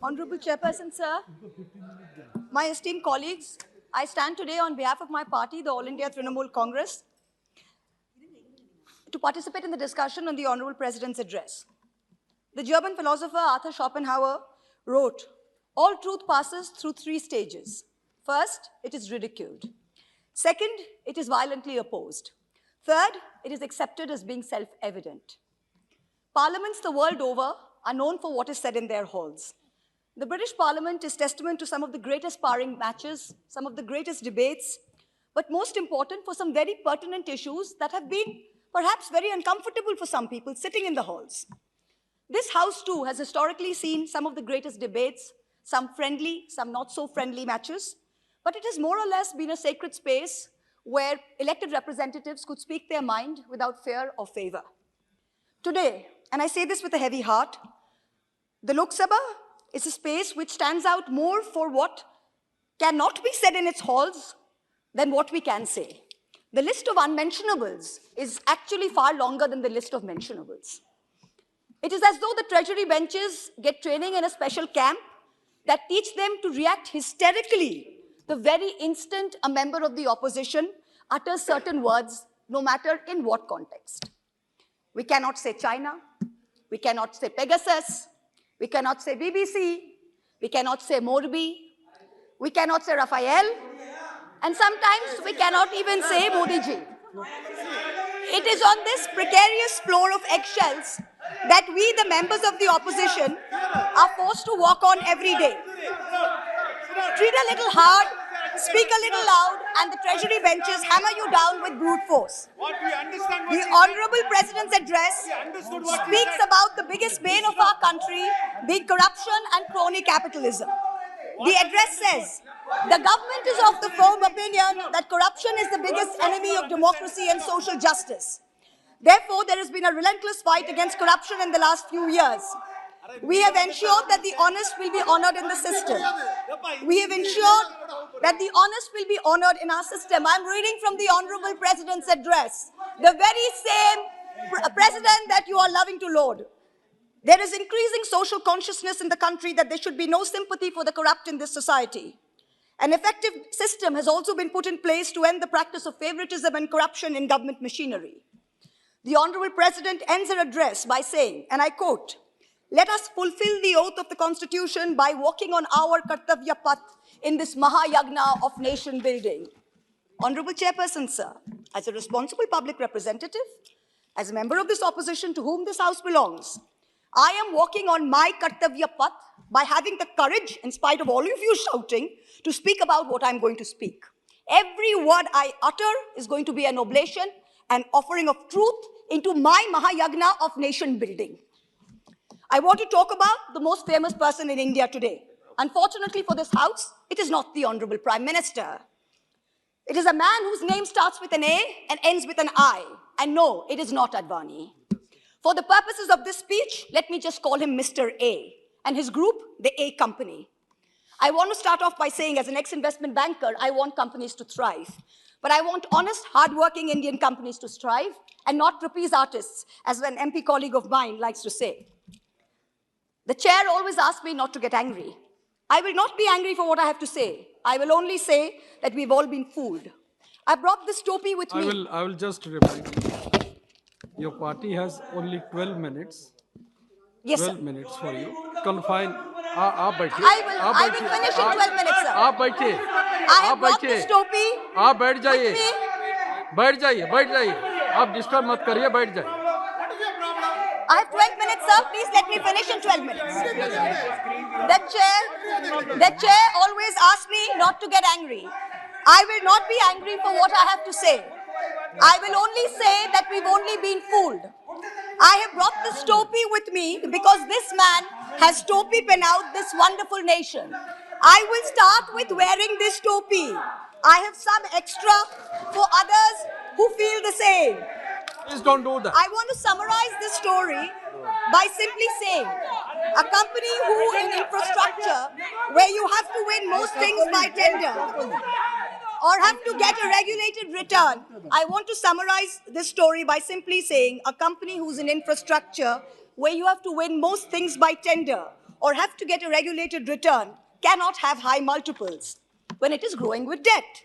Honourable Chairperson, sir, my esteemed colleagues, I stand today on behalf of my party, the All India Trinamool Congress, to participate in the discussion on the Honourable President's address. The German philosopher Arthur Schopenhauer wrote, "All truth passes through three stages. First, it is ridiculed. Second, it is violently opposed. Third, it is accepted as being self-evident." Parliaments the world over are known for what is said in their halls. The British Parliament is testament to some of the greatest sparring matches, some of the greatest debates, but most important for some very pertinent issues that have been perhaps very uncomfortable for some people sitting in the halls. This House too has historically seen some of the greatest debates, some friendly, some not so friendly matches, but it has more or less been a sacred space where elected representatives could speak their mind without fear or favor. Today, and I say this with a heavy heart, the Lok Sabha is a space which stands out more for what cannot be said in its halls than what we can say. The list of unmentionables is actually far longer than the list of mentionables. It is as though the Treasury benches get training in a special camp that teach them to react hysterically the very instant a member of the opposition utters certain words, no matter in what context. We cannot say China, we cannot say Pegasus, we cannot say BBC, we cannot say Morbi, we cannot say Raphael, and sometimes we cannot even say Modi ji. It is on this precarious floor of eggshells that we, the members of the opposition, are forced to walk on every day. Treat a little hard, speak a little loud, and the Treasury benches hammer you down with brute force. The Honourable President's address speaks about the biggest bane of our country, being corruption and crony capitalism. The address says, "The government is of the firm opinion that corruption is the biggest enemy of democracy and social justice. Therefore, there has been a relentless fight against corruption in the last few years. We have ensured that the honest will be honored in the system. We have ensured that the honest will be honored in our system." I'm reading from the Honourable President's address, the very same president that you are loving to laud. There is increasing social consciousness in the country that there should be no sympathy for the corrupt in this society. An effective system has also been put in place to end the practice of favoritism and corruption in government machinery. The Honourable President ends her address by saying, and I quote, "Let us fulfill the oath of the Constitution by walking on our Kartavya Path in this Mahayagna of nation building." Honourable Chairperson, sir, as a responsible public representative, as a member of this opposition to whom this House belongs, I am walking on my Kartavya Path by having the courage, in spite of all of you shouting, to speak about what I'm going to speak. Every word I utter is going to be an oblation, an offering of truth into my Mahayagna of nation building. I want to talk about the most famous person in India today. Unfortunately for this House, it is not the Honourable Prime Minister. It is a man whose name starts with an A and ends with an I. And no, it is not Advani. For the purposes of this speech, let me just call him Mr. A, and his group, the A Company. I want to start off by saying, as an ex-investment banker, I want companies to thrive. But I want honest, hard-working Indian companies to strive, and not trapeze artists, as an MP colleague of mine likes to say. The chair always asks me not to get angry. I will not be angry for what I have to say. I will only say that we've all been fooled. I brought this Topi with me. I will just remind you. Your party has only 12 minutes. Yes, 12 sir. minutes for you. Confine. आप बैठिए. I will finish in 12 minutes, sir. आप बैठिए. I have brought this Topi. आप बैठ जाइए. with me. बैठ जाइए. बैठ जाइए. आप डिस्टर्ब मत करिए. बैठ जाइए. I have 12 minutes, sir. Please let me finish in 12 minutes. The chair always asks me not to get angry. I will not be angry for what I have to say. I will only say that we've only been fooled. I have brought this Topi with me because this man has Topi Pehenaoed this wonderful nation. I will start with wearing this Topi. I have some extra for others who feel the same. Please don't do that. I want to summarize this story by simply saying, a company who in infrastructure, where you have to win most things by tender, or have to get a regulated return, I want to summarize this story by simply saying, a company who's in infrastructure, where you have to win most things by tender, or have to get a regulated return cannot have high multiples when it is growing with debt.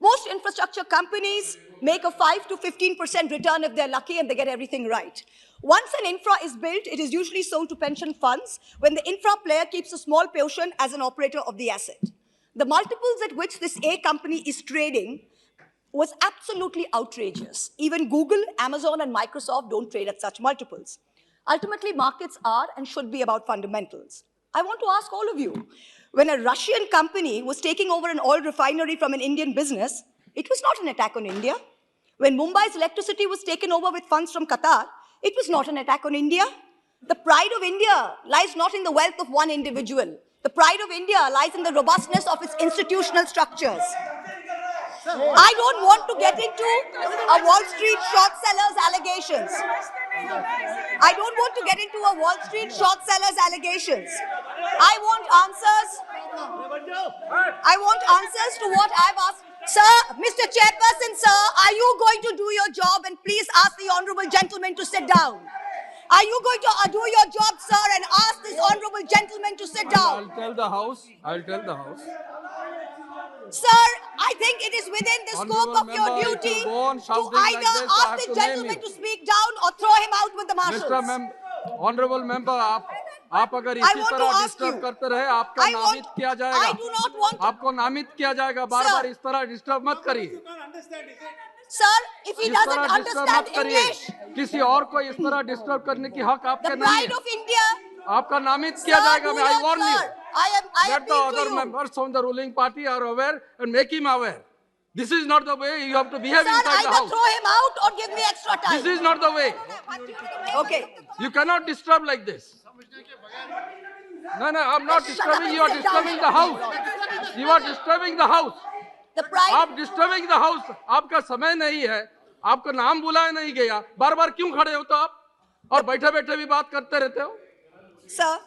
Most infrastructure companies make a 5 to 15% return if they're lucky and they get everything right. Once an infra is built, it is usually sold to pension funds when the infra player keeps a small portion as an operator of the asset. The multiples at which this A company is trading was absolutely outrageous. Even Google, Amazon, and Microsoft don't trade at such multiples. Ultimately, markets are and should be about fundamentals. I want to ask all of you, when a Russian company was taking over an oil refinery from an Indian business, it was not an attack on India. When Mumbai's electricity was taken over with funds from Qatar, it was not an attack on India. The pride of India lies not in the wealth of one individual. The pride of India lies in the robustness of its institutional structures. I don't want to get into a Wall Street short sellers allegations. I don't want to get into a Wall Street short sellers allegations. I want answers. I want answers to what I've asked. Sir, Mr. Chairperson, sir, are you going to do your job? And please ask the honourable gentleman to sit down. Are you going to do your job, sir, and ask this honourable gentleman to sit down? I'll tell the House. Sir, I think it is within the scope of your member, duty to like either this, I ask have the to name gentleman you. to speak down or throw him out with the marshals. Honourable member, आप अगर इसी तरह disturb करते रहे, आपका नामित किया जाएगा. I do not want. आपको नामित किया जाएगा. बार-बार इस तरह डिस्टर्ब मत करिए. Sir, if he doesn't understand English, किसी और को इस तरह डिस्टर्ब करने की हक आपके the नहीं है. pride of India. आपका नामित किया जाएगा. मैं I warn you. I Let the other members from the ruling party are aware and make him aware. This is not the way you have to behave Sir, inside the either house. throw him out or give me extra time. This is not the way. Okay. You cannot disturb like this. No, I'm not disturbing. You are disturbing the house. You are disturbing the house. The pride. आप disturbing the house. आपका समय नहीं है. आपका नाम बुलाया नहीं गया. बार-बार क्यों खड़े हो तो आप? और बैठे-बैठे भी बात करते रहते हो? Sir,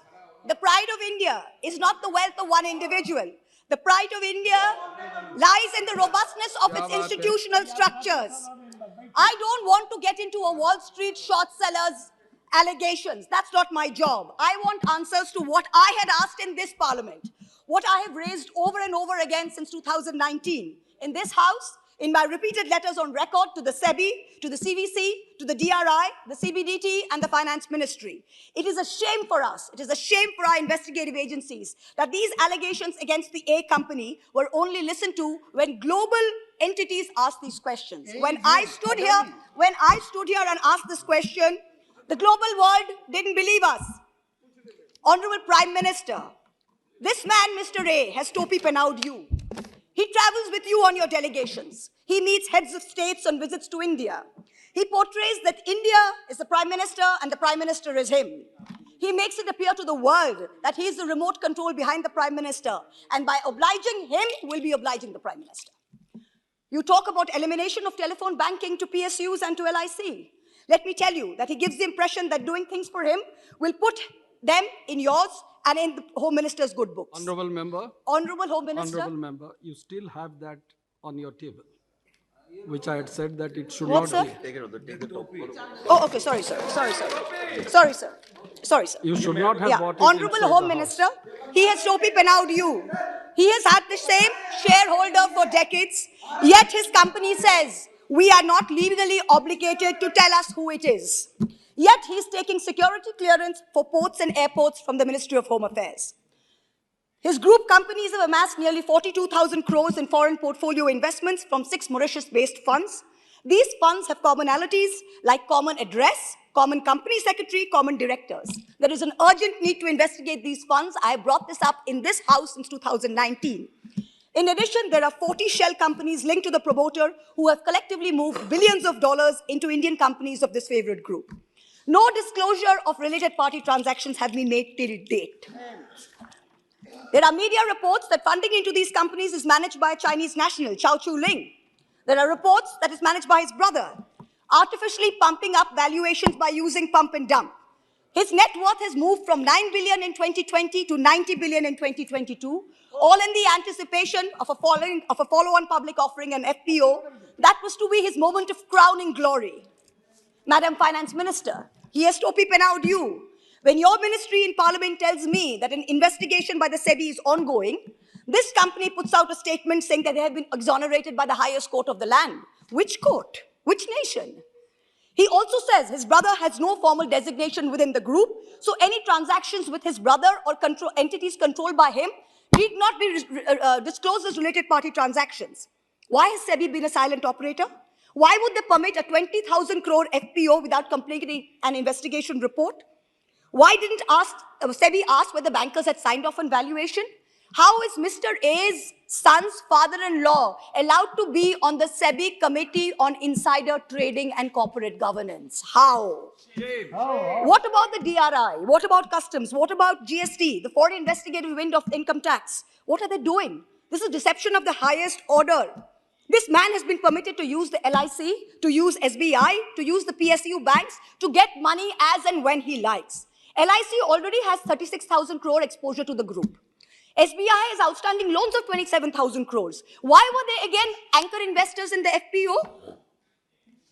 the pride of India is not the wealth of one individual. The pride of India lies in the robustness of its institutional structures. I don't want to get into a Wall Street short sellers allegations. That's not my job. I want answers to what I had asked in this parliament, what I have raised over and over again since 2019 in this house, in my repeated letters on record to the SEBI, to the CVC, to the DRI, the CBDT, and the Finance Ministry. It is a shame for us, it is a shame for our investigative agencies that these allegations against the A company were only listened to when global entities asked these questions. When I stood here and asked this question, the global world didn't believe us. Honourable Prime Minister, this man, Mr. A, has Topi Pehenaoed you. He travels with you on your delegations. He meets heads of states on visits to India. He portrays that India is the Prime Minister and the Prime Minister is him. He makes it appear to the world that he is the remote control behind the Prime Minister. And by obliging him, we'll be obliging the Prime Minister. You talk about elimination of telephone banking to PSUs and to LIC. Let me tell you that he gives the impression that doing things for him will put them in yours and in the Home Minister's good books. Honourable member. Honourable Home Minister. Honourable member, you still have that on your table, which I had said that it should What, not sir? be. Oh, okay, sorry, sir. Sorry, sir. You should not have brought it Honourable inside Home the Minister, he has Topi Pehenaoed you. He has had the same shareholder for decades, yet his company says, we are not legally obligated to tell us who it is. Yet he's taking security clearance for ports and airports from the Ministry of Home Affairs. His group companies have amassed nearly 42,000 crores in foreign portfolio investments from 6 Mauritius-based funds. These funds have commonalities like common address, common company secretary, common directors. There is an urgent need to investigate these funds. I have brought this up in this house since 2019. In addition, there are 40 shell companies linked to the promoter who have collectively moved billions of dollars into Indian companies of this favorite group. No disclosure of related party transactions have been made till date. There are media reports that funding into these companies is managed by a Chinese national, Chao Chu Ling. There are reports that it's managed by his brother, artificially pumping up valuations by using pump and dump. His net worth has moved from 9 billion in 2020 to 90 billion in 2022, all in the anticipation of a follow-on public offering, an FPO. That was to be his moment of crowning glory. Madam Finance Minister, he has Topi Pehenaoed you. When your ministry in parliament tells me that an investigation by the SEBI is ongoing, this company puts out a statement saying that they have been exonerated by the highest court of the land. Which court? Which nation? He also says his brother has no formal designation within the group, so any transactions with his brother or entities controlled by him need not be disclosed as related party transactions. Why has SEBI been a silent operator? Why would they permit a 20,000 crore FPO without completing an investigation report? Why didn't SEBI ask whether bankers had signed off on valuation? How is Mr. A's son's father-in-law allowed to be on the SEBI Committee on Insider Trading and Corporate Governance? How? What about the DRI? What about customs? What about GST, the foreign investigative wing of income tax? What are they doing? This is deception of the highest order. This man has been permitted to use the LIC, to use SBI, to use the PSU banks, to get money as and when he likes. LIC already has 36,000 crore exposure to the group. SBI has outstanding loans of 27,000 crores. Why were they again anchor investors in the FPO?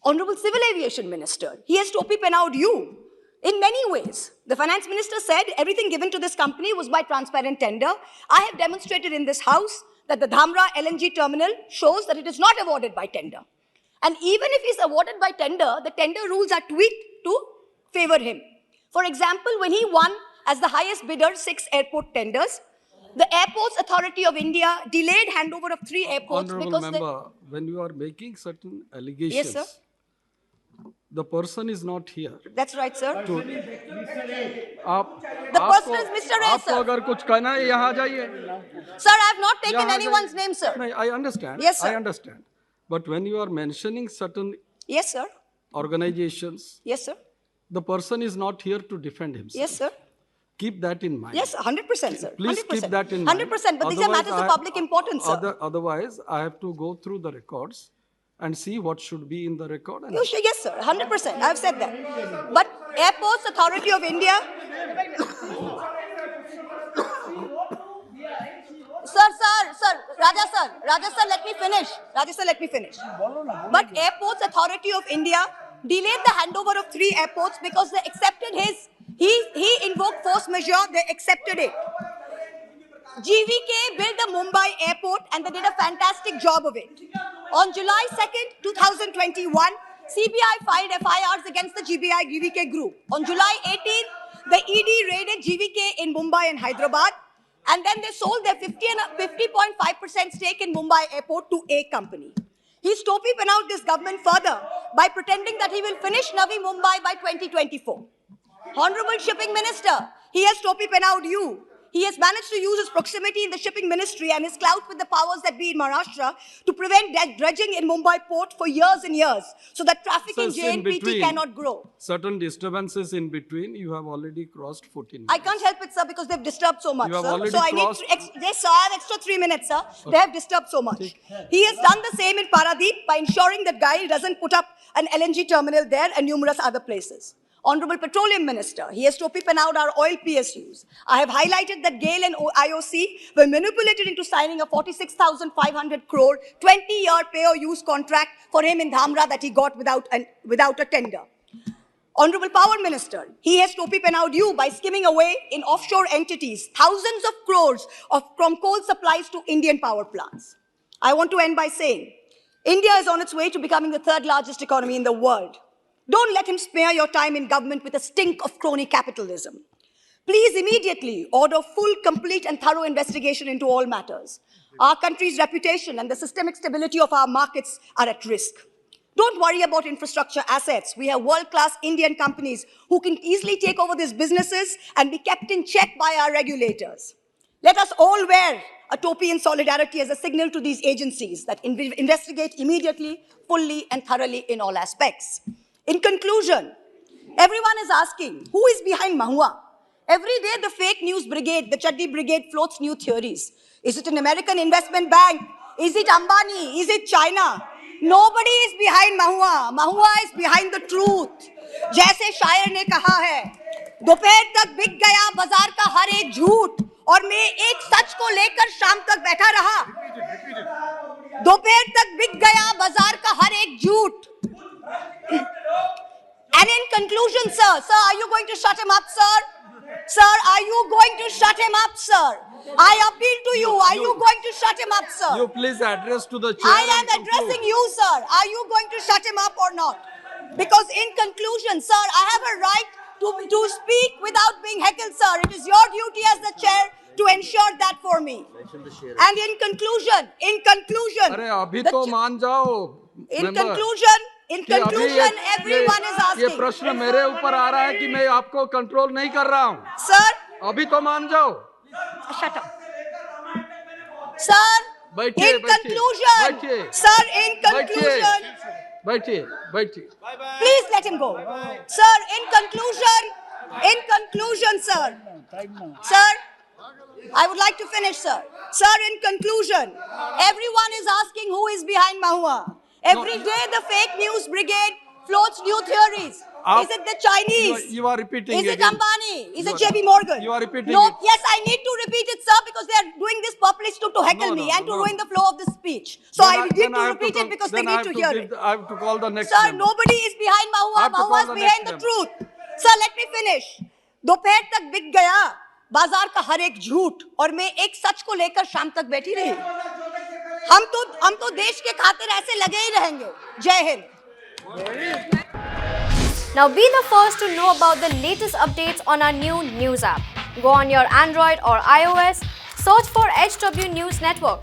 Honourable Civil Aviation Minister, he has Topi Pehenaoed you. In many ways, the finance minister said everything given to this company was by transparent tender. I have demonstrated in this house that the Dhamra LNG terminal shows that it is not awarded by tender. And even if it's awarded by tender, the tender rules are tweaked to favor him. For example, when he won as the highest bidder 6 airport tenders, the Airports Authority of India delayed handover of 3 airports Honourable because member, when you are making certain allegations, Yes, sir. the person is not here. That's right, sir. आप The person is Mr. A, आपको sir. अगर कुछ कहना है यहाँ जाइए. Sir, I have not taken यहाँ anyone's जाइए. name, sir. नहीं, I understand. Yes, sir. I understand. But when you are mentioning certain Yes, sir. organizations, Yes, sir. the person is not here to defend himself. Yes, sir. Keep that in mind. Yes, 100%, sir. Please 100%. keep that in mind. 100%, but these are matters of public importance, sir. Otherwise, I have to go through the records and see what should be in the record. And Yes, sir. 100%. I have said that. But Airports Authority of India... Sir, Raja sir, let me finish. But Airports Authority of India delayed the handover of 3 airports because they accepted he invoked force majeure, they accepted it. GVK built the Mumbai airport and they did a fantastic job of it. On July 2nd, 2021, CBI filed FIRs against the GVK group. On July 18th, the ED raided GVK in Mumbai and Hyderabad, and then they sold their 50.5% stake in Mumbai airport to a company. He's Topi Pehenaoed this government further by pretending that he will finish Navi Mumbai by 2024. Honourable Shipping Minister, he has Topi Pehenaoed you. He has managed to use his proximity in the shipping ministry and his clout with the powers that be in Maharashtra to prevent dredging in Mumbai port for years and years so that traffic in JNPT cannot grow. Certain disturbances in between, you have already crossed 14 minutes. I can't help it, sir, because they've disturbed so much, You have sir. already So I need crossed- yes, sir, I have extra 3 minutes, sir. They have disturbed so much. He has done the same in Paradeep by ensuring that GAIL doesn't put up an LNG terminal there and numerous other places. Honourable Petroleum Minister, he has Topi Pehenaoed our oil PSUs. I have highlighted that GAIL and IOC were manipulated into signing a 46,500 crore 20-year pay-or-use contract for him in Dhamra that he got without a tender. Honourable Power Minister, he has Topi Pehenaoed you by skimming away in offshore entities thousands of crores from coal supplies to Indian power plants. I want to end by saying, India is on its way to becoming the 3rd largest economy in the world. Don't let him spare your time in government with a stink of crony capitalism. Please immediately order full, complete and thorough investigation into all matters. Our country's reputation and the systemic stability of our markets are at risk. Don't worry about infrastructure assets. We have world-class Indian companies who can easily take over these businesses and be kept in check by our regulators. Let us all wear a topi in solidarity as a signal to these agencies that investigate immediately, fully and thoroughly in all aspects. In conclusion, everyone is asking, who is behind Mahua? Every day the fake news brigade, the Chaddi brigade floats new theories. Is it an American investment bank? Is it Adani? Is it China? Nobody is behind Mahua. Mahua is behind the truth. जैसे शायर ने कहा है, दोपहर तक बिक गया बाजार का हर एक झूठ और मैं एक सच को लेकर शाम तक बैठा रहा. दोपहर तक बिक गया बाजार का हर एक झूठ. And in conclusion, sir, are you going to shut him up, sir? Sir, are you going to shut him up, sir? I appeal to you. Are you going to shut him up, sir? You please address to the chair. I am addressing you, sir. Are you going to shut him up or not? Because in conclusion, sir, I have a right to speak without being heckled, sir. It is your duty as the chair to ensure that for me. And in conclusion, अरे अभी तो मान जाओ. in conclusion, everyone is ये asking. प्रश्न मेरे ऊपर आ रहा है कि मैं आपको कंट्रोल नहीं कर रहा हूँ. Sir, अभी तो मान जाओ. shut up. Sir, बैठिए, in बैठिए, conclusion, बैठिए. sir, in conclusion, बैठिए, बैठिए. please let him go. Sir, in conclusion, sir, I would like to finish, sir. Sir, in conclusion, everyone is asking who is behind Mahua. Every day the fake news brigade floats new theories. Is it the Chinese? You are repeating Is it again. Ambani? Is it JB Morgan? You are repeating No, it. yes, I need to repeat it, sir, because they are doing this purposely to heckle me and to ruin the flow of the speech. So I need to repeat it because they need to hear it. I have to call the next Sir, member. nobody is behind I Mahua. have to Mahua is call the behind next the truth. Sir, let me finish. दोपहर तक बिक गया बाजार का हर एक झूठ और मैं एक सच को लेकर शाम तक बैठी रही. हम तो देश के खातिर ऐसे लगे ही रहेंगे. जय Hind. Now be the first to know about the latest updates on our new news app. Go on your Android or iOS, search for HW News Network.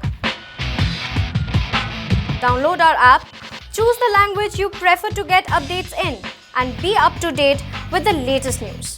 Download our app, choose the language you prefer to get updates in, and be up to date with the latest news.